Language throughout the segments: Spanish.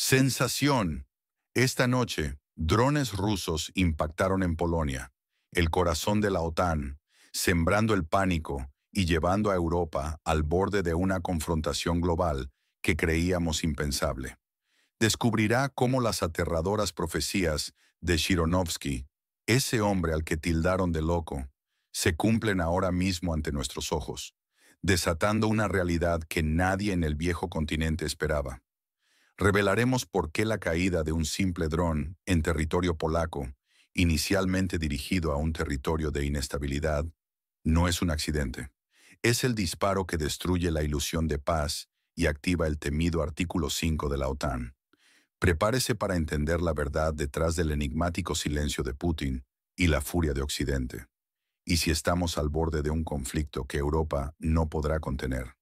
Sensación. Esta noche, drones rusos impactaron en Polonia, el corazón de la OTAN, sembrando el pánico y llevando a Europa al borde de una confrontación global que creíamos impensable. Descubrirá cómo las aterradoras profecías de Shiranovsky, ese hombre al que tildaron de loco, se cumplen ahora mismo ante nuestros ojos, desatando una realidad que nadie en el viejo continente esperaba. Revelaremos por qué la caída de un simple dron en territorio polaco, inicialmente dirigido a un territorio de inestabilidad, no es un accidente. Es el disparo que destruye la ilusión de paz y activa el temido artículo 5 de la OTAN. Prepárese para entender la verdad detrás del enigmático silencio de Putin y la furia de Occidente. Y si estamos al borde de un conflicto que Europa no podrá contener.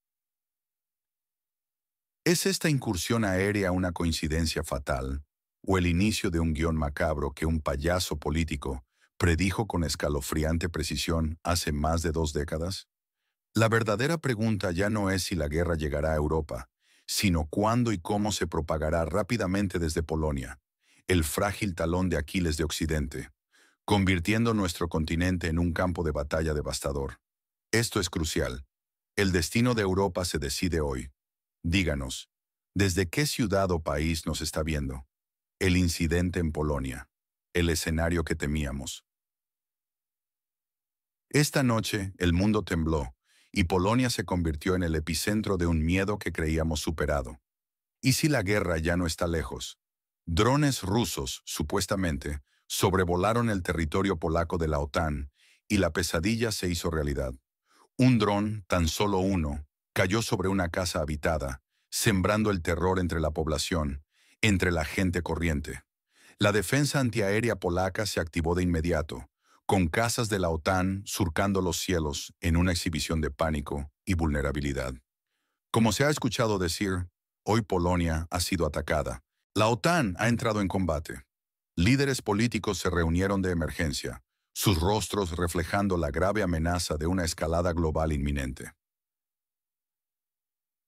¿Es esta incursión aérea una coincidencia fatal o el inicio de un guión macabro que un payaso político predijo con escalofriante precisión hace más de 2 décadas? La verdadera pregunta ya no es si la guerra llegará a Europa, sino cuándo y cómo se propagará rápidamente desde Polonia, el frágil talón de Aquiles de Occidente, convirtiendo nuestro continente en un campo de batalla devastador. Esto es crucial. El destino de Europa se decide hoy. Díganos, ¿desde qué ciudad o país nos está viendo? El incidente en Polonia, el escenario que temíamos. Esta noche el mundo tembló y Polonia se convirtió en el epicentro de un miedo que creíamos superado. ¿Y si la guerra ya no está lejos? Drones rusos, supuestamente, sobrevolaron el territorio polaco de la OTAN y la pesadilla se hizo realidad. Un dron, tan solo uno, cayó sobre una casa habitada, sembrando el terror entre la población, entre la gente corriente. La defensa antiaérea polaca se activó de inmediato, con casas de la OTAN surcando los cielos en una exhibición de pánico y vulnerabilidad. Como se ha escuchado decir, hoy Polonia ha sido atacada. La OTAN ha entrado en combate. Líderes políticos se reunieron de emergencia, sus rostros reflejando la grave amenaza de una escalada global inminente.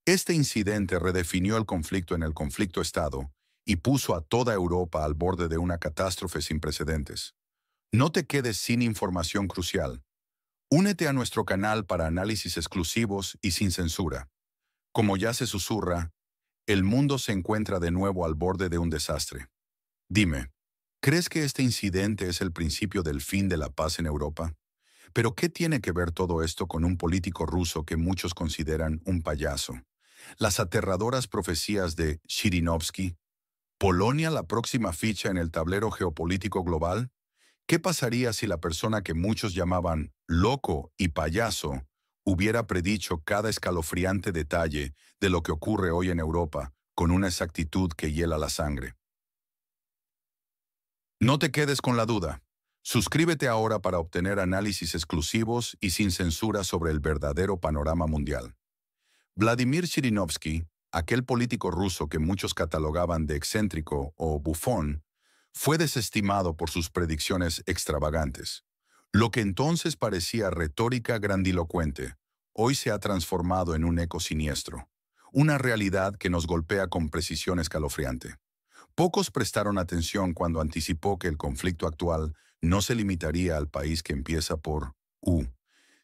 Este incidente redefinió el conflicto en el conflicto Estado y puso a toda Europa al borde de una catástrofe sin precedentes. No te quedes sin información crucial. Únete a nuestro canal para análisis exclusivos y sin censura. Como ya se susurra, el mundo se encuentra de nuevo al borde de un desastre. Dime, ¿crees que este incidente es el principio del fin de la paz en Europa? Pero ¿qué tiene que ver todo esto con un político ruso que muchos consideran un payaso? Las aterradoras profecías de Shirinovsky. ¿Polonia la próxima ficha en el tablero geopolítico global? ¿Qué pasaría si la persona que muchos llamaban loco y payaso hubiera predicho cada escalofriante detalle de lo que ocurre hoy en Europa con una exactitud que hiela la sangre? No te quedes con la duda. Suscríbete ahora para obtener análisis exclusivos y sin censura sobre el verdadero panorama mundial. Vladimir Shirinovsky, aquel político ruso que muchos catalogaban de excéntrico o bufón, fue desestimado por sus predicciones extravagantes. Lo que entonces parecía retórica grandilocuente, hoy se ha transformado en un eco siniestro, una realidad que nos golpea con precisión escalofriante. Pocos prestaron atención cuando anticipó que el conflicto actual no se limitaría al país que empieza por U,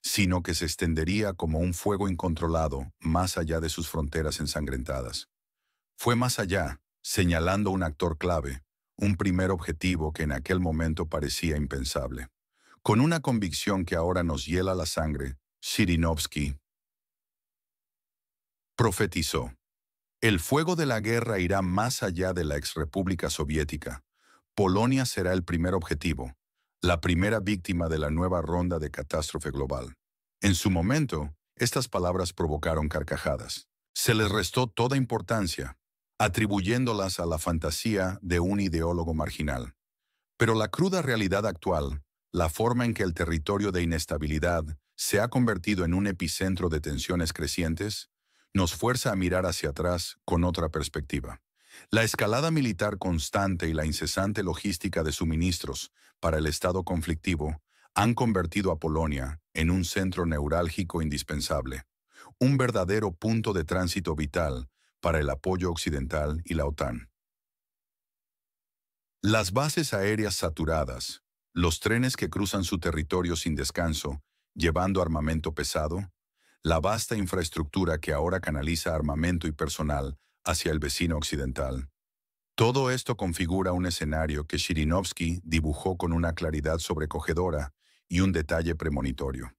sino que se extendería como un fuego incontrolado más allá de sus fronteras ensangrentadas. Fue más allá, señalando un actor clave, un primer objetivo que en aquel momento parecía impensable. Con una convicción que ahora nos hiela la sangre, Shirinovsky profetizó: el fuego de la guerra irá más allá de la exrepública soviética. Polonia será el primer objetivo, la primera víctima de la nueva ronda de catástrofe global. En su momento, estas palabras provocaron carcajadas. Se les restó toda importancia, atribuyéndolas a la fantasía de un ideólogo marginal. Pero la cruda realidad actual, la forma en que el territorio de inestabilidad se ha convertido en un epicentro de tensiones crecientes, nos fuerza a mirar hacia atrás con otra perspectiva. La escalada militar constante y la incesante logística de suministros para el estado conflictivo han convertido a Polonia en un centro neurálgico indispensable, un verdadero punto de tránsito vital para el apoyo occidental y la OTAN. Las bases aéreas saturadas, los trenes que cruzan su territorio sin descanso, llevando armamento pesado, la vasta infraestructura que ahora canaliza armamento y personal hacia el vecino occidental. Todo esto configura un escenario que Shirinovsky dibujó con una claridad sobrecogedora y un detalle premonitorio.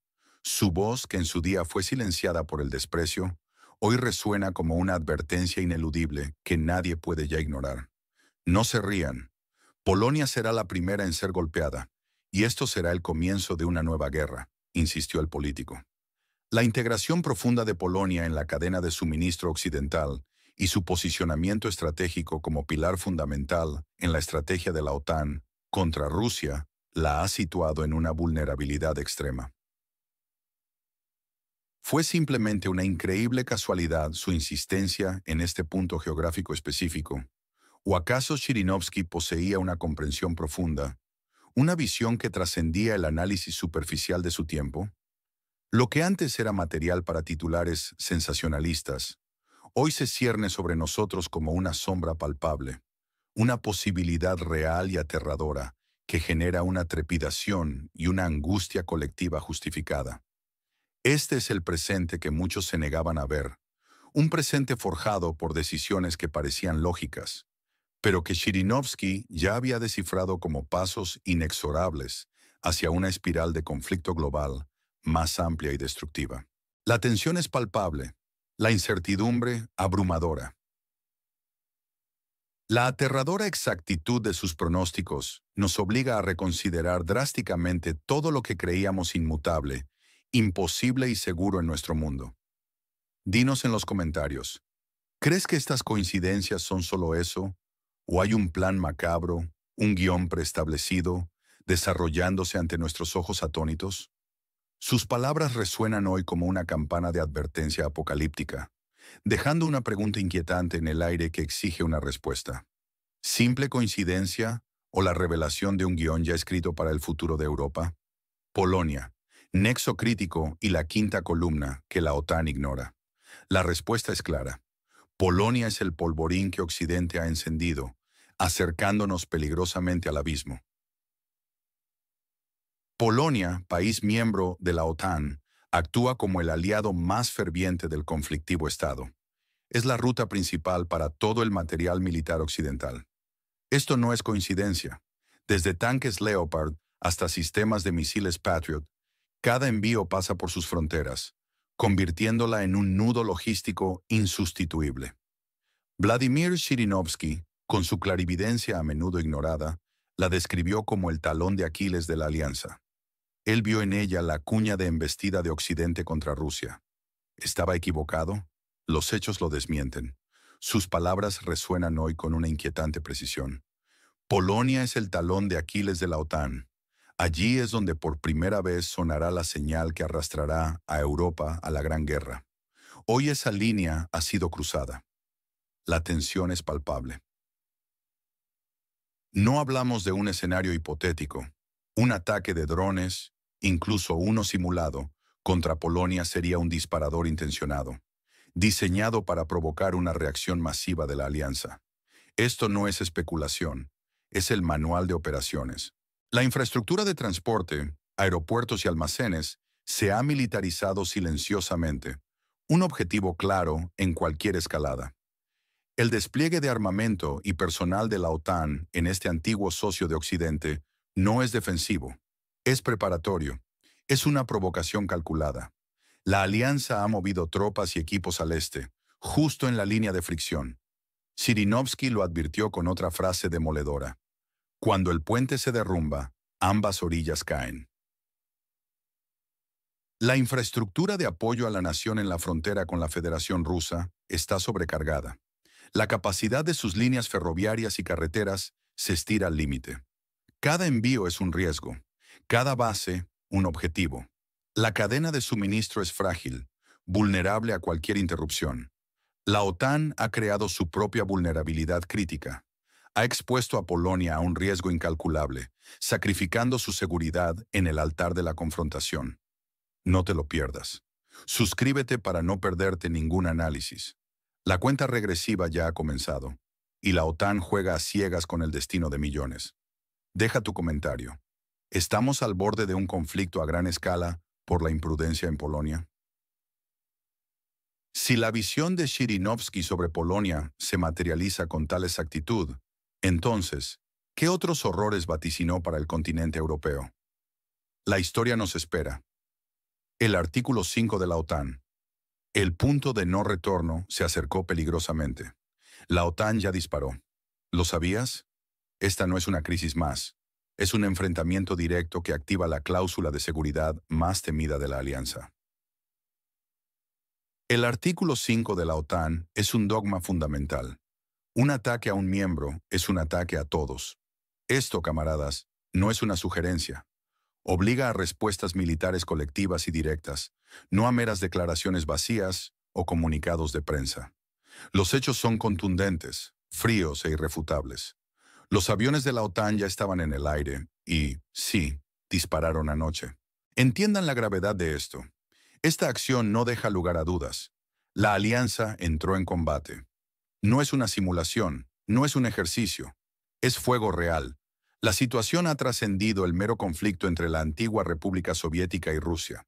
Su voz, que en su día fue silenciada por el desprecio, hoy resuena como una advertencia ineludible que nadie puede ya ignorar. No se rían. Polonia será la primera en ser golpeada, y esto será el comienzo de una nueva guerra, insistió el político. La integración profunda de Polonia en la cadena de suministro occidental y su posicionamiento estratégico como pilar fundamental en la estrategia de la OTAN contra Rusia la ha situado en una vulnerabilidad extrema. ¿Fue simplemente una increíble casualidad su insistencia en este punto geográfico específico? ¿O acaso Shirinovsky poseía una comprensión profunda, una visión que trascendía el análisis superficial de su tiempo? Lo que antes era material para titulares sensacionalistas, hoy se cierne sobre nosotros como una sombra palpable, una posibilidad real y aterradora que genera una trepidación y una angustia colectiva justificada. Este es el presente que muchos se negaban a ver, un presente forjado por decisiones que parecían lógicas, pero que Shirinovsky ya había descifrado como pasos inexorables hacia una espiral de conflicto global más amplia y destructiva. La tensión es palpable, la incertidumbre abrumadora. La aterradora exactitud de sus pronósticos nos obliga a reconsiderar drásticamente todo lo que creíamos inmutable, imposible y seguro en nuestro mundo. Dinos en los comentarios, ¿crees que estas coincidencias son solo eso? ¿O hay un plan macabro, un guión preestablecido, desarrollándose ante nuestros ojos atónitos? Sus palabras resuenan hoy como una campana de advertencia apocalíptica, dejando una pregunta inquietante en el aire que exige una respuesta. ¿Simple coincidencia o la revelación de un guión ya escrito para el futuro de Europa? Polonia, nexo crítico y la quinta columna que la OTAN ignora. La respuesta es clara. Polonia es el polvorín que Occidente ha encendido, acercándonos peligrosamente al abismo. Polonia, país miembro de la OTAN, actúa como el aliado más ferviente del conflictivo Estado. Es la ruta principal para todo el material militar occidental. Esto no es coincidencia. Desde tanques Leopard hasta sistemas de misiles Patriot, cada envío pasa por sus fronteras, convirtiéndola en un nudo logístico insustituible. Vladimir Shirinovsky, con su clarividencia a menudo ignorada, la describió como el talón de Aquiles de la alianza. Él vio en ella la cuña de embestida de Occidente contra Rusia. ¿Estaba equivocado? Los hechos lo desmienten. Sus palabras resuenan hoy con una inquietante precisión. Polonia es el talón de Aquiles de la OTAN. Allí es donde por primera vez sonará la señal que arrastrará a Europa a la Gran Guerra. Hoy esa línea ha sido cruzada. La tensión es palpable. No hablamos de un escenario hipotético. Un ataque de drones, incluso uno simulado, contra Polonia sería un disparador intencionado, diseñado para provocar una reacción masiva de la alianza. Esto no es especulación, es el manual de operaciones. La infraestructura de transporte, aeropuertos y almacenes se ha militarizado silenciosamente, un objetivo claro en cualquier escalada. El despliegue de armamento y personal de la OTAN en este antiguo socio de Occidente no es defensivo, es preparatorio, es una provocación calculada. La alianza ha movido tropas y equipos al este, justo en la línea de fricción. Shirinovsky lo advirtió con otra frase demoledora. Cuando el puente se derrumba, ambas orillas caen. La infraestructura de apoyo a la nación en la frontera con la Federación Rusa está sobrecargada. La capacidad de sus líneas ferroviarias y carreteras se estira al límite. Cada envío es un riesgo, cada base un objetivo. La cadena de suministro es frágil, vulnerable a cualquier interrupción. La OTAN ha creado su propia vulnerabilidad crítica. Ha expuesto a Polonia a un riesgo incalculable, sacrificando su seguridad en el altar de la confrontación. No te lo pierdas. Suscríbete para no perderte ningún análisis. La cuenta regresiva ya ha comenzado. y la OTAN juega a ciegas con el destino de millones. Deja tu comentario. ¿Estamos al borde de un conflicto a gran escala por la imprudencia en Polonia? Si la visión de Zhirinovsky sobre Polonia se materializa con tal exactitud, entonces, ¿qué otros horrores vaticinó para el continente europeo? La historia nos espera. El artículo 5 de la OTAN. El punto de no retorno se acercó peligrosamente. La OTAN ya disparó. ¿Lo sabías? Esta no es una crisis más. Es un enfrentamiento directo que activa la cláusula de seguridad más temida de la alianza. El artículo 5 de la OTAN es un dogma fundamental. Un ataque a un miembro es un ataque a todos. Esto, camaradas, no es una sugerencia. Obliga a respuestas militares colectivas y directas, no a meras declaraciones vacías o comunicados de prensa. Los hechos son contundentes, fríos e irrefutables. Los aviones de la OTAN ya estaban en el aire y, sí, dispararon anoche. Entiendan la gravedad de esto. Esta acción no deja lugar a dudas. La alianza entró en combate. No es una simulación, no es un ejercicio. Es fuego real. La situación ha trascendido el mero conflicto entre la antigua República Soviética y Rusia.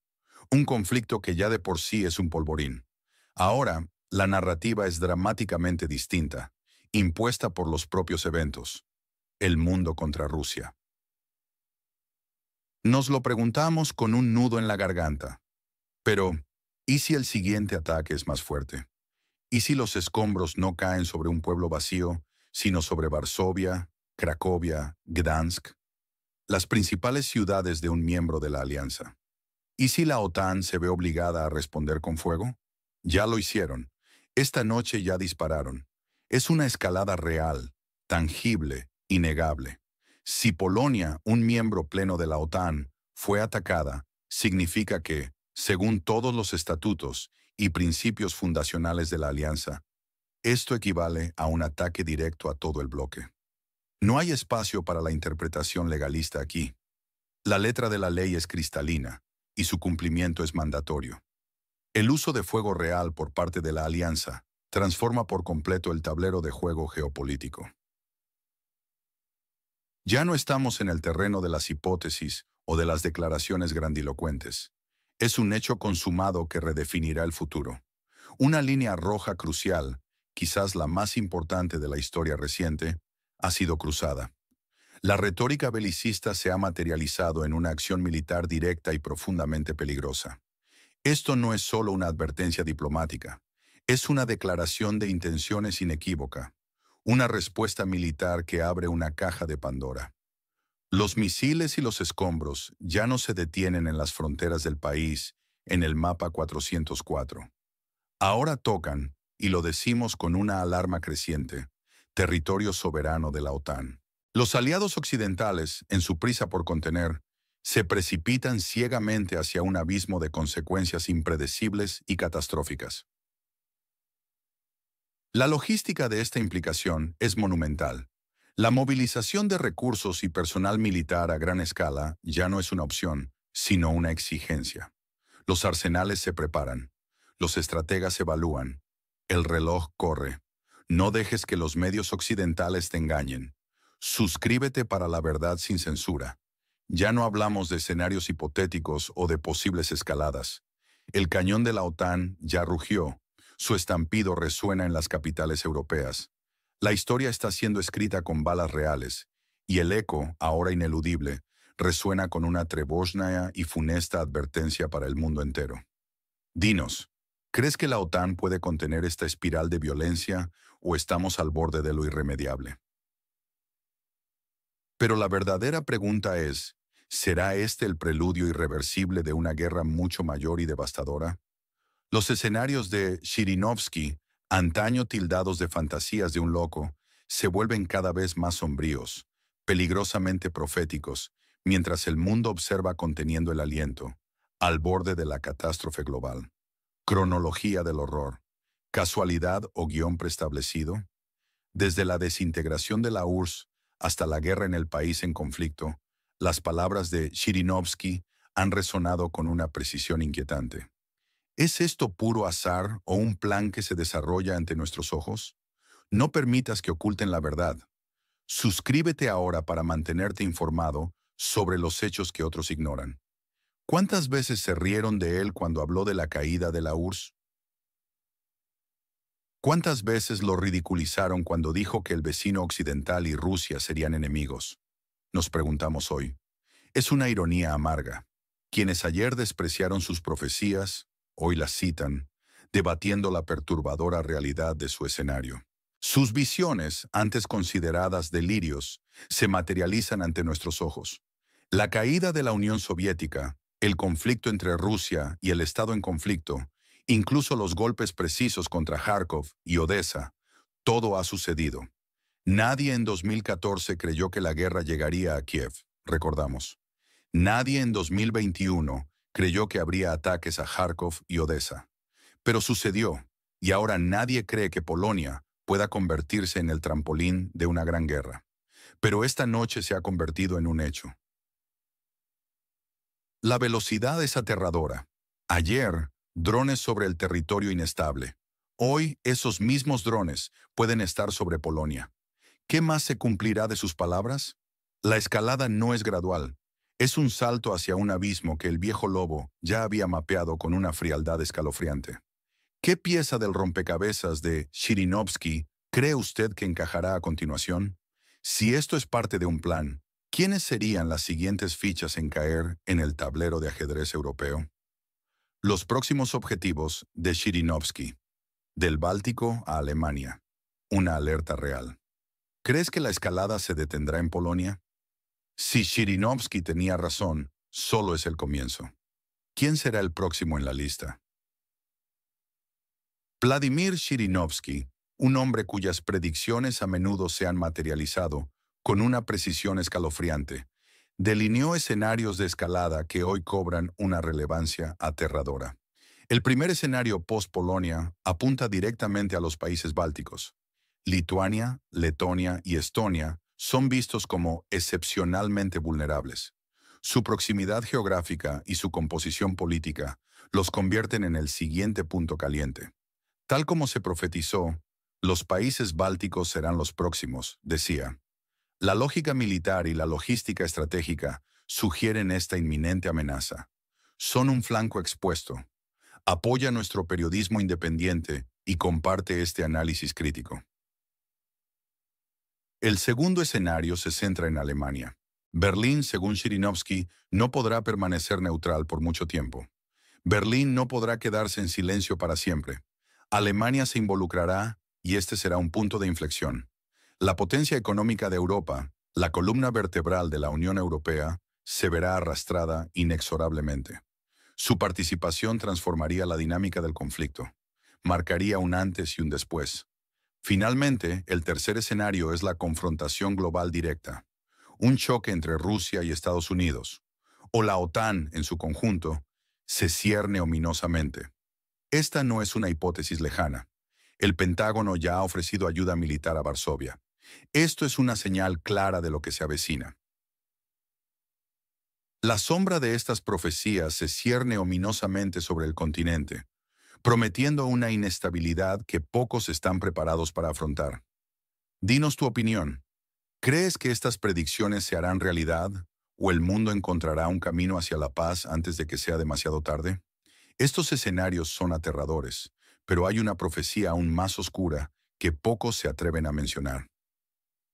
Un conflicto que ya de por sí es un polvorín. Ahora, la narrativa es dramáticamente distinta, impuesta por los propios eventos. El mundo contra Rusia. Nos lo preguntamos con un nudo en la garganta. Pero, ¿y si el siguiente ataque es más fuerte? ¿Y si los escombros no caen sobre un pueblo vacío, sino sobre Varsovia, Cracovia, Gdansk, las principales ciudades de un miembro de la alianza? ¿Y si la OTAN se ve obligada a responder con fuego? Ya lo hicieron. Esta noche ya dispararon. Es una escalada real, tangible, innegable. Si Polonia, un miembro pleno de la OTAN, fue atacada, significa que, según todos los estatutos y principios fundacionales de la alianza, esto equivale a un ataque directo a todo el bloque. No hay espacio para la interpretación legalista aquí. La letra de la ley es cristalina y su cumplimiento es mandatorio. El uso de fuego real por parte de la alianza transforma por completo el tablero de juego geopolítico. Ya no estamos en el terreno de las hipótesis o de las declaraciones grandilocuentes. Es un hecho consumado que redefinirá el futuro. Una línea roja crucial, quizás la más importante de la historia reciente, ha sido cruzada. La retórica belicista se ha materializado en una acción militar directa y profundamente peligrosa. Esto no es solo una advertencia diplomática, es una declaración de intenciones inequívoca, una respuesta militar que abre una caja de Pandora. Los misiles y los escombros ya no se detienen en las fronteras del país, en el mapa 404. Ahora tocan, y lo decimos con una alarma creciente, territorio soberano de la OTAN. Los aliados occidentales, en su prisa por contener, se precipitan ciegamente hacia un abismo de consecuencias impredecibles y catastróficas. La logística de esta implicación es monumental. La movilización de recursos y personal militar a gran escala ya no es una opción, sino una exigencia. Los arsenales se preparan, los estrategas evalúan, el reloj corre. No dejes que los medios occidentales te engañen. Suscríbete para la verdad sin censura. Ya no hablamos de escenarios hipotéticos o de posibles escaladas. El cañón de la OTAN ya rugió. Su estampido resuena en las capitales europeas. La historia está siendo escrita con balas reales, y el eco, ahora ineludible, resuena con una trebózhnaya y funesta advertencia para el mundo entero. Dinos, ¿crees que la OTAN puede contener esta espiral de violencia o estamos al borde de lo irremediable? Pero la verdadera pregunta es, ¿será este el preludio irreversible de una guerra mucho mayor y devastadora? Los escenarios de Zhirinovsky, antaño tildados de fantasías de un loco, se vuelven cada vez más sombríos, peligrosamente proféticos, mientras el mundo observa conteniendo el aliento, al borde de la catástrofe global. Cronología del horror. ¿Casualidad o guión preestablecido? Desde la desintegración de la URSS hasta la guerra en el país en conflicto, las palabras de Zhirinovsky han resonado con una precisión inquietante. ¿Es esto puro azar o un plan que se desarrolla ante nuestros ojos? No permitas que oculten la verdad. Suscríbete ahora para mantenerte informado sobre los hechos que otros ignoran. ¿Cuántas veces se rieron de él cuando habló de la caída de la URSS? ¿Cuántas veces lo ridiculizaron cuando dijo que el vecino occidental y Rusia serían enemigos? Nos preguntamos hoy. Es una ironía amarga. Quienes ayer despreciaron sus profecías, hoy las citan, debatiendo la perturbadora realidad de su escenario. Sus visiones, antes consideradas delirios, se materializan ante nuestros ojos. La caída de la Unión Soviética, el conflicto entre Rusia y el Estado en conflicto, incluso los golpes precisos contra Kharkov y Odessa, todo ha sucedido. Nadie en 2014 creyó que la guerra llegaría a Kiev, recordamos. Nadie en 2021 creyó que habría ataques a Kharkov y Odessa. Pero sucedió, y ahora nadie cree que Polonia pueda convertirse en el trampolín de una gran guerra. Pero esta noche se ha convertido en un hecho. La velocidad es aterradora. Ayer, drones sobre el territorio inestable. Hoy, esos mismos drones pueden estar sobre Polonia. ¿Qué más se cumplirá de sus palabras? La escalada no es gradual. Es un salto hacia un abismo que el viejo lobo ya había mapeado con una frialdad escalofriante. ¿Qué pieza del rompecabezas de Zhirinovsky cree usted que encajará a continuación? Si esto es parte de un plan, ¿quiénes serían las siguientes fichas en caer en el tablero de ajedrez europeo? Los próximos objetivos de Zhirinovsky. Del Báltico a Alemania. Una alerta real. ¿Crees que la escalada se detendrá en Polonia? Si Zhirinovsky tenía razón, solo es el comienzo. ¿Quién será el próximo en la lista? Vladimir Zhirinovsky, un hombre cuyas predicciones a menudo se han materializado con una precisión escalofriante, delineó escenarios de escalada que hoy cobran una relevancia aterradora. El primer escenario post-Polonia apunta directamente a los países bálticos. Lituania, Letonia y Estonia son vistos como excepcionalmente vulnerables. Su proximidad geográfica y su composición política los convierten en el siguiente punto caliente. Tal como se profetizó, los países bálticos serán los próximos, decía. La lógica militar y la logística estratégica sugieren esta inminente amenaza. Son un flanco expuesto. Apoya nuestro periodismo independiente y comparte este análisis crítico. El segundo escenario se centra en Alemania. Berlín, según Zhirinovsky, no podrá permanecer neutral por mucho tiempo. Berlín no podrá quedarse en silencio para siempre. Alemania se involucrará y este será un punto de inflexión. La potencia económica de Europa, la columna vertebral de la Unión Europea, se verá arrastrada inexorablemente. Su participación transformaría la dinámica del conflicto. Marcaría un antes y un después. Finalmente, el tercer escenario es la confrontación global directa. Un choque entre Rusia y Estados Unidos, o la OTAN en su conjunto, se cierne ominosamente. Esta no es una hipótesis lejana. El Pentágono ya ha ofrecido ayuda militar a Varsovia. Esto es una señal clara de lo que se avecina. La sombra de estas profecías se cierne ominosamente sobre el continente, prometiendo una inestabilidad que pocos están preparados para afrontar. Dinos tu opinión. ¿Crees que estas predicciones se harán realidad o el mundo encontrará un camino hacia la paz antes de que sea demasiado tarde? Estos escenarios son aterradores, pero hay una profecía aún más oscura que pocos se atreven a mencionar.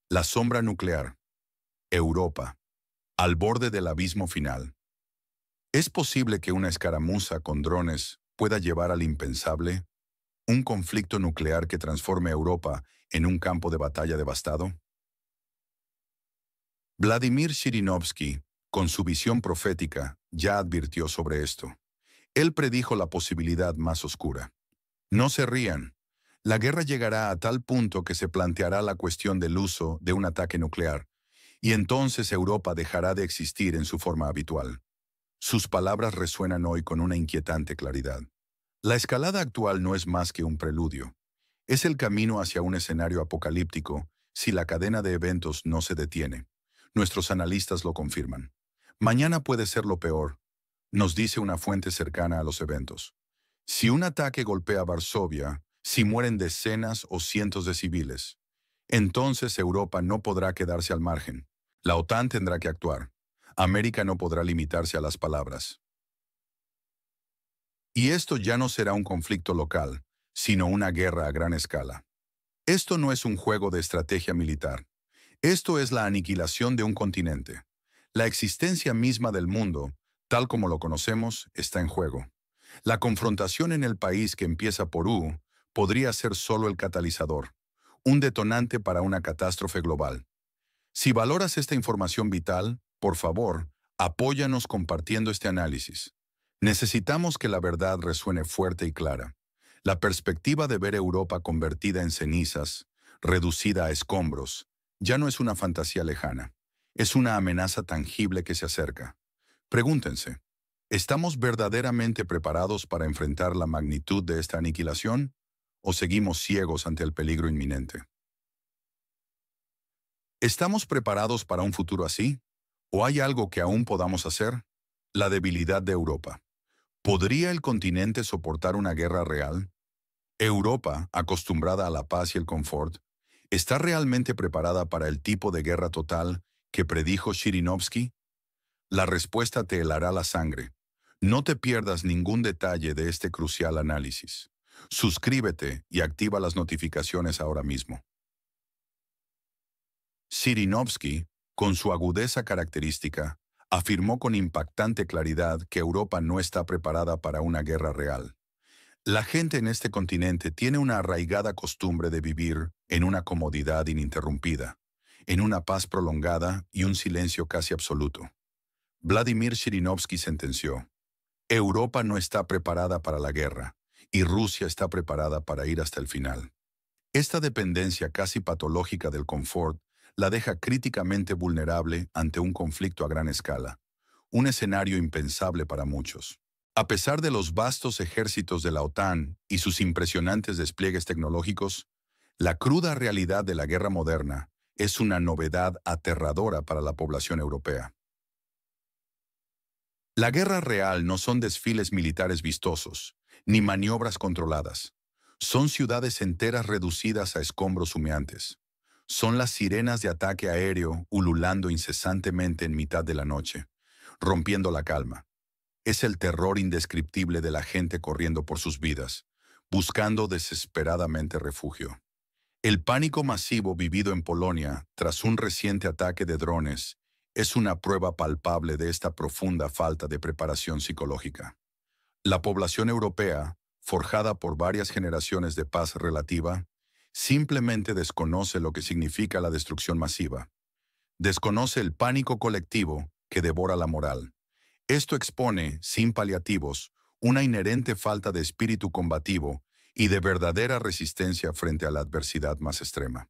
La sombra nuclear. Europa. Al borde del abismo final. ¿Es posible que una escaramuza con drones pueda llevar al impensable? ¿Un conflicto nuclear que transforme a Europa en un campo de batalla devastado? Vladimir Zhirinovsky, con su visión profética, ya advirtió sobre esto. Él predijo la posibilidad más oscura. No se rían. La guerra llegará a tal punto que se planteará la cuestión del uso de un ataque nuclear, y entonces Europa dejará de existir en su forma habitual. Sus palabras resuenan hoy con una inquietante claridad. La escalada actual no es más que un preludio. Es el camino hacia un escenario apocalíptico si la cadena de eventos no se detiene. Nuestros analistas lo confirman. Mañana puede ser lo peor, nos dice una fuente cercana a los eventos. Si un ataque golpea Varsovia, si mueren decenas o cientos de civiles. Entonces Europa no podrá quedarse al margen. La OTAN tendrá que actuar. América no podrá limitarse a las palabras. Y esto ya no será un conflicto local, sino una guerra a gran escala. Esto no es un juego de estrategia militar. Esto es la aniquilación de un continente. La existencia misma del mundo, tal como lo conocemos, está en juego. La confrontación en el país que empieza por U podría ser solo el catalizador, un detonante para una catástrofe global. Si valoras esta información vital, por favor, apóyanos compartiendo este análisis. Necesitamos que la verdad resuene fuerte y clara. La perspectiva de ver Europa convertida en cenizas, reducida a escombros, ya no es una fantasía lejana. Es una amenaza tangible que se acerca. Pregúntense, ¿estamos verdaderamente preparados para enfrentar la magnitud de esta aniquilación? ¿O seguimos ciegos ante el peligro inminente? ¿Estamos preparados para un futuro así? ¿O hay algo que aún podamos hacer? La debilidad de Europa. ¿Podría el continente soportar una guerra real? Europa, acostumbrada a la paz y el confort, ¿está realmente preparada para el tipo de guerra total que predijo Zhirinovsky? La respuesta te helará la sangre. No te pierdas ningún detalle de este crucial análisis. Suscríbete y activa las notificaciones ahora mismo. Zhirinovsky, con su agudeza característica, afirmó con impactante claridad que Europa no está preparada para una guerra real. La gente en este continente tiene una arraigada costumbre de vivir en una comodidad ininterrumpida, en una paz prolongada y un silencio casi absoluto. Vladimir Zhirinovsky sentenció: Europa no está preparada para la guerra, y Rusia está preparada para ir hasta el final. Esta dependencia casi patológica del confort la deja críticamente vulnerable ante un conflicto a gran escala, un escenario impensable para muchos. A pesar de los vastos ejércitos de la OTAN y sus impresionantes despliegues tecnológicos, la cruda realidad de la guerra moderna es una novedad aterradora para la población europea. La guerra real no son desfiles militares vistosos, ni maniobras controladas. Son ciudades enteras reducidas a escombros humeantes. Son las sirenas de ataque aéreo ululando incesantemente en mitad de la noche, rompiendo la calma. Es el terror indescriptible de la gente corriendo por sus vidas, buscando desesperadamente refugio. El pánico masivo vivido en Polonia tras un reciente ataque de drones es una prueba palpable de esta profunda falta de preparación psicológica. La población europea, forjada por varias generaciones de paz relativa, simplemente desconoce lo que significa la destrucción masiva. Desconoce el pánico colectivo que devora la moral. Esto expone, sin paliativos, una inherente falta de espíritu combativo y de verdadera resistencia frente a la adversidad más extrema.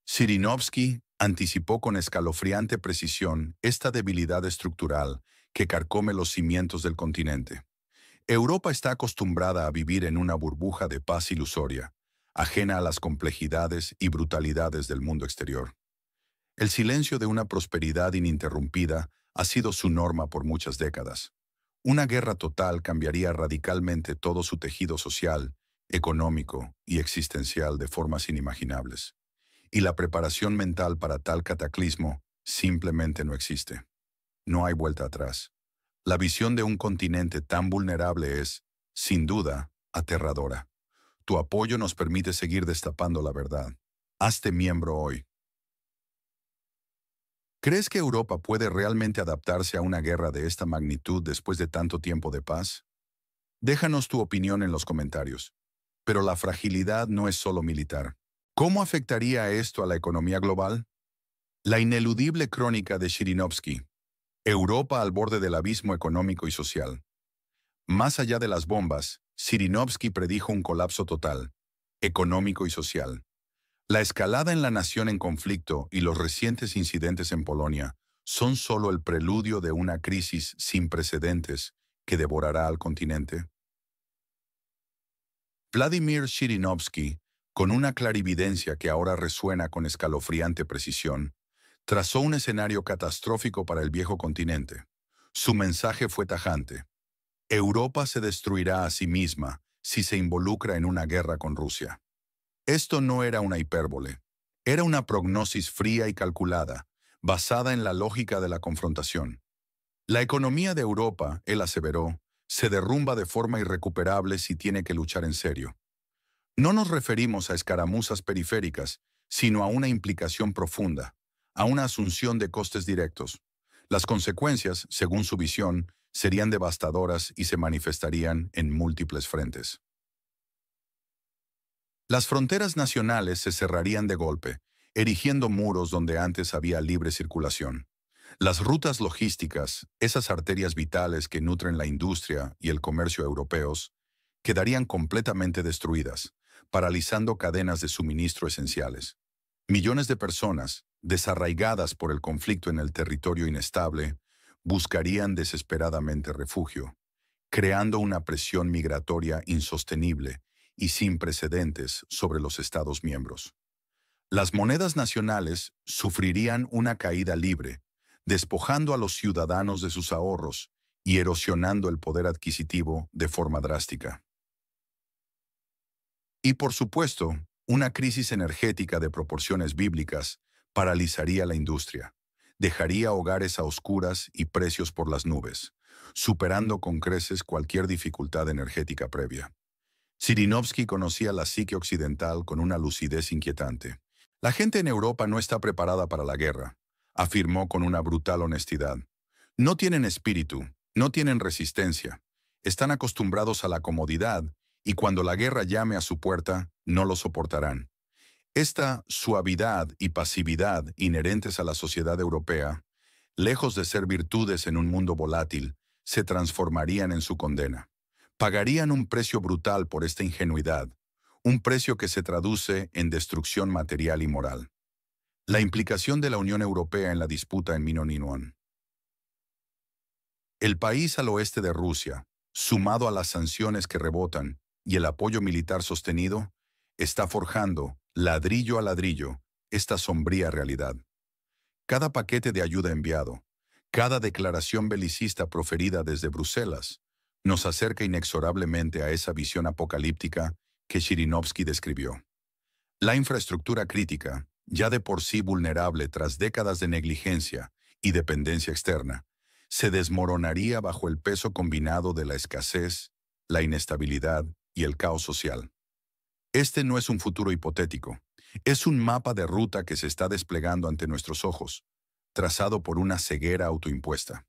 Zhirinovsky anticipó con escalofriante precisión esta debilidad estructural que carcome los cimientos del continente. Europa está acostumbrada a vivir en una burbuja de paz ilusoria, ajena a las complejidades y brutalidades del mundo exterior. El silencio de una prosperidad ininterrumpida ha sido su norma por muchas décadas. Una guerra total cambiaría radicalmente todo su tejido social, económico y existencial de formas inimaginables. Y la preparación mental para tal cataclismo simplemente no existe. No hay vuelta atrás. La visión de un continente tan vulnerable es, sin duda, aterradora. Tu apoyo nos permite seguir destapando la verdad. Hazte miembro hoy. ¿Crees que Europa puede realmente adaptarse a una guerra de esta magnitud después de tanto tiempo de paz? Déjanos tu opinión en los comentarios. Pero la fragilidad no es solo militar. ¿Cómo afectaría esto a la economía global? La ineludible crónica de Zhirinovsky. Europa al borde del abismo económico y social. Más allá de las bombas, Zhirinovsky predijo un colapso total, económico y social. La escalada en la nación en conflicto y los recientes incidentes en Polonia son solo el preludio de una crisis sin precedentes que devorará al continente. Vladimir Zhirinovsky, con una clarividencia que ahora resuena con escalofriante precisión, trazó un escenario catastrófico para el viejo continente. Su mensaje fue tajante. Europa se destruirá a sí misma si se involucra en una guerra con Rusia. Esto no era una hipérbole, era una prognosis fría y calculada, basada en la lógica de la confrontación. La economía de Europa, él aseveró, se derrumba de forma irrecuperable si tiene que luchar en serio. No nos referimos a escaramuzas periféricas, sino a una implicación profunda, a una asunción de costes directos. Las consecuencias, según su visión, serían devastadoras y se manifestarían en múltiples frentes. Las fronteras nacionales se cerrarían de golpe, erigiendo muros donde antes había libre circulación. Las rutas logísticas, esas arterias vitales que nutren la industria y el comercio europeos, quedarían completamente destruidas, paralizando cadenas de suministro esenciales. Millones de personas, desarraigadas por el conflicto en el territorio inestable, buscarían desesperadamente refugio, creando una presión migratoria insostenible y sin precedentes sobre los Estados miembros. Las monedas nacionales sufrirían una caída libre, despojando a los ciudadanos de sus ahorros y erosionando el poder adquisitivo de forma drástica. Y por supuesto, una crisis energética de proporciones bíblicas paralizaría la industria, dejaría hogares a oscuras y precios por las nubes, superando con creces cualquier dificultad energética previa. Zhirinovsky conocía la psique occidental con una lucidez inquietante. La gente en Europa no está preparada para la guerra, afirmó con una brutal honestidad. No tienen espíritu, no tienen resistencia, están acostumbrados a la comodidad y cuando la guerra llame a su puerta, no lo soportarán. Esta suavidad y pasividad inherentes a la sociedad europea, lejos de ser virtudes en un mundo volátil, se transformarían en su condena. Pagarían un precio brutal por esta ingenuidad, un precio que se traduce en destrucción material y moral. La implicación de la Unión Europea en la disputa en Minoninón. El país al oeste de Rusia, sumado a las sanciones que rebotan y el apoyo militar sostenido, está forjando, ladrillo a ladrillo, esta sombría realidad. Cada paquete de ayuda enviado, cada declaración belicista proferida desde Bruselas, nos acerca inexorablemente a esa visión apocalíptica que Zhirinovsky describió. La infraestructura crítica, ya de por sí vulnerable tras décadas de negligencia y dependencia externa, se desmoronaría bajo el peso combinado de la escasez, la inestabilidad y el caos social. Este no es un futuro hipotético, es un mapa de ruta que se está desplegando ante nuestros ojos, trazado por una ceguera autoimpuesta.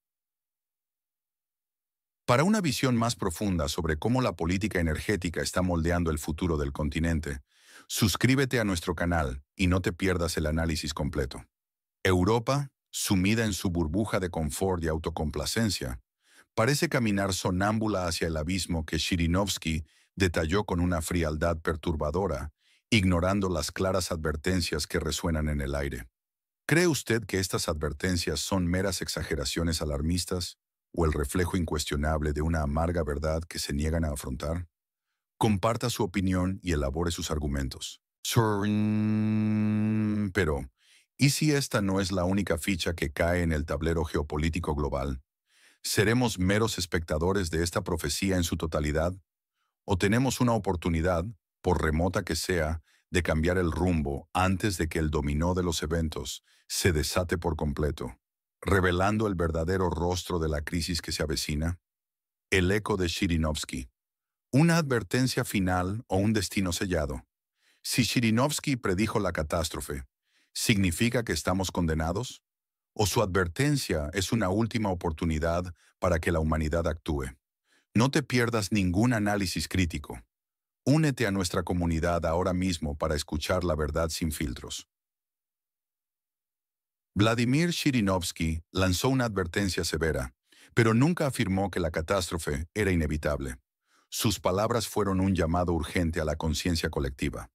Para una visión más profunda sobre cómo la política energética está moldeando el futuro del continente, suscríbete a nuestro canal y no te pierdas el análisis completo. Europa, sumida en su burbuja de confort y autocomplacencia, parece caminar sonámbula hacia el abismo que Zhirinovsky detalló con una frialdad perturbadora, ignorando las claras advertencias que resuenan en el aire. ¿Cree usted que estas advertencias son meras exageraciones alarmistas o el reflejo incuestionable de una amarga verdad que se niegan a afrontar? Comparta su opinión y elabore sus argumentos. Pero, ¿y si esta no es la única ficha que cae en el tablero geopolítico global? ¿Seremos meros espectadores de esta profecía en su totalidad? ¿O tenemos una oportunidad, por remota que sea, de cambiar el rumbo antes de que el dominó de los eventos se desate por completo, revelando el verdadero rostro de la crisis que se avecina? El eco de Zhirinovsky. ¿Una advertencia final o un destino sellado? Si Zhirinovsky predijo la catástrofe, ¿significa que estamos condenados? ¿O su advertencia es una última oportunidad para que la humanidad actúe? No te pierdas ningún análisis crítico. Únete a nuestra comunidad ahora mismo para escuchar la verdad sin filtros. Vladimir Zhirinovsky lanzó una advertencia severa, pero nunca afirmó que la catástrofe era inevitable. Sus palabras fueron un llamado urgente a la conciencia colectiva.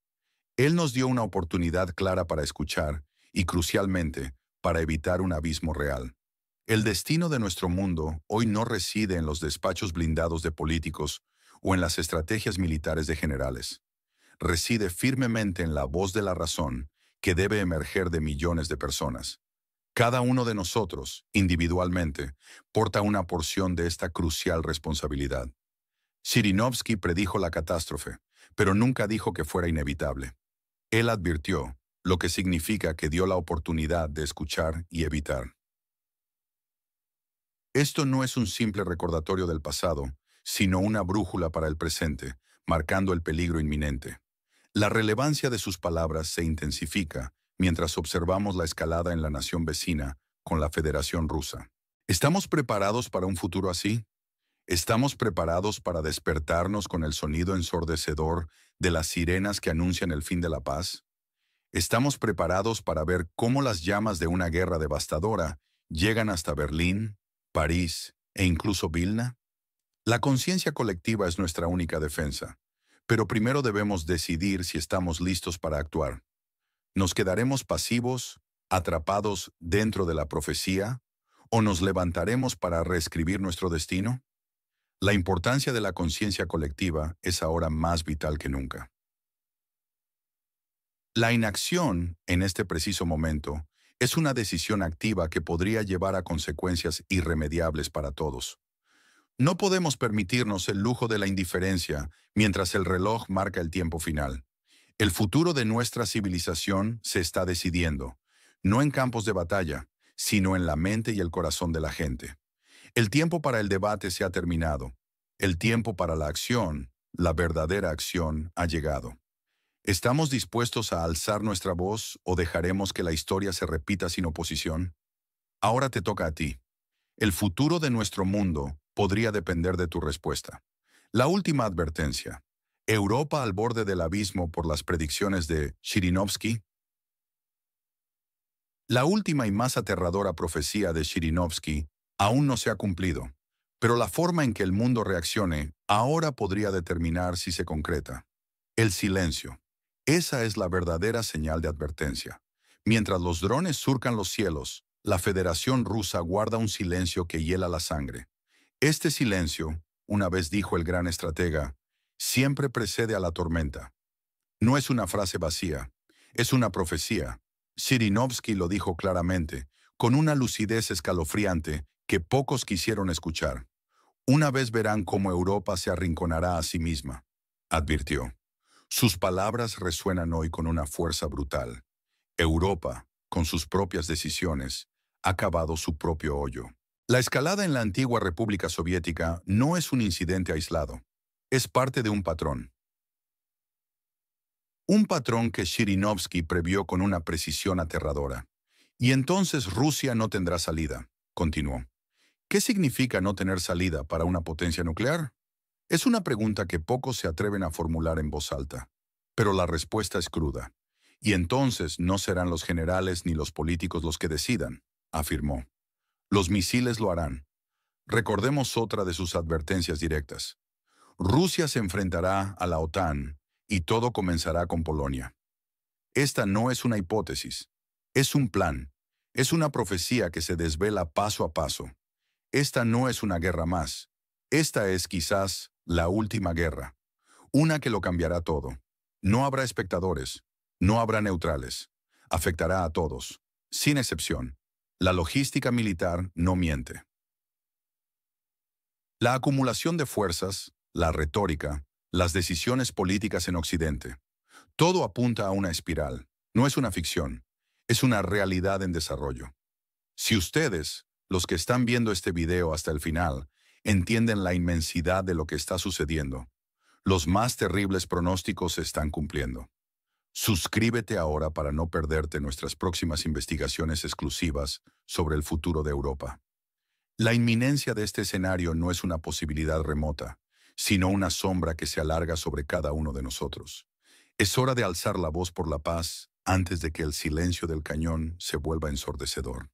Él nos dio una oportunidad clara para escuchar y, crucialmente, para evitar un abismo real. El destino de nuestro mundo hoy no reside en los despachos blindados de políticos o en las estrategias militares de generales. Reside firmemente en la voz de la razón que debe emerger de millones de personas. Cada uno de nosotros, individualmente, porta una porción de esta crucial responsabilidad. Zhirinovsky predijo la catástrofe, pero nunca dijo que fuera inevitable. Él advirtió, lo que significa que dio la oportunidad de escuchar y evitar. Esto no es un simple recordatorio del pasado, sino una brújula para el presente, marcando el peligro inminente. La relevancia de sus palabras se intensifica mientras observamos la escalada en la nación vecina con la Federación Rusa. ¿Estamos preparados para un futuro así? ¿Estamos preparados para despertarnos con el sonido ensordecedor de las sirenas que anuncian el fin de la paz? ¿Estamos preparados para ver cómo las llamas de una guerra devastadora llegan hasta Berlín, París e incluso Vilna? La conciencia colectiva es nuestra única defensa, pero primero debemos decidir si estamos listos para actuar. ¿Nos quedaremos pasivos, atrapados dentro de la profecía, o nos levantaremos para reescribir nuestro destino? La importancia de la conciencia colectiva es ahora más vital que nunca. La inacción, en este preciso momento, es una decisión activa que podría llevar a consecuencias irremediables para todos. No podemos permitirnos el lujo de la indiferencia mientras el reloj marca el tiempo final. El futuro de nuestra civilización se está decidiendo, no en campos de batalla, sino en la mente y el corazón de la gente. El tiempo para el debate se ha terminado. El tiempo para la acción, la verdadera acción, ha llegado. ¿Estamos dispuestos a alzar nuestra voz o dejaremos que la historia se repita sin oposición? Ahora te toca a ti. El futuro de nuestro mundo podría depender de tu respuesta. La última advertencia. ¿Europa al borde del abismo por las predicciones de Zhirinovsky? La última y más aterradora profecía de Zhirinovsky aún no se ha cumplido, pero la forma en que el mundo reaccione ahora podría determinar si se concreta. El silencio. Esa es la verdadera señal de advertencia. Mientras los drones surcan los cielos, la Federación Rusa guarda un silencio que hiela la sangre. Este silencio, una vez dijo el gran estratega, siempre precede a la tormenta. No es una frase vacía, es una profecía. Zhirinovsky lo dijo claramente, con una lucidez escalofriante que pocos quisieron escuchar. Una vez verán cómo Europa se arrinconará a sí misma, advirtió. Sus palabras resuenan hoy con una fuerza brutal. Europa, con sus propias decisiones, ha cavado su propio hoyo. La escalada en la antigua República Soviética no es un incidente aislado. Es parte de un patrón. Un patrón que Zhirinovsky previó con una precisión aterradora. Y entonces Rusia no tendrá salida, continuó. ¿Qué significa no tener salida para una potencia nuclear? Es una pregunta que pocos se atreven a formular en voz alta. Pero la respuesta es cruda. Y entonces no serán los generales ni los políticos los que decidan, afirmó. Los misiles lo harán. Recordemos otra de sus advertencias directas. Rusia se enfrentará a la OTAN y todo comenzará con Polonia. Esta no es una hipótesis, es un plan, es una profecía que se desvela paso a paso. Esta no es una guerra más, esta es quizás la última guerra, una que lo cambiará todo. No habrá espectadores, no habrá neutrales, afectará a todos, sin excepción. La logística militar no miente. La acumulación de fuerzas, la retórica, las decisiones políticas en Occidente. Todo apunta a una espiral. No es una ficción, es una realidad en desarrollo. Si ustedes, los que están viendo este video hasta el final, entienden la inmensidad de lo que está sucediendo, los más terribles pronósticos se están cumpliendo. Suscríbete ahora para no perderte nuestras próximas investigaciones exclusivas sobre el futuro de Europa. La inminencia de este escenario no es una posibilidad remota, sino una sombra que se alarga sobre cada uno de nosotros. Es hora de alzar la voz por la paz antes de que el silencio del cañón se vuelva ensordecedor.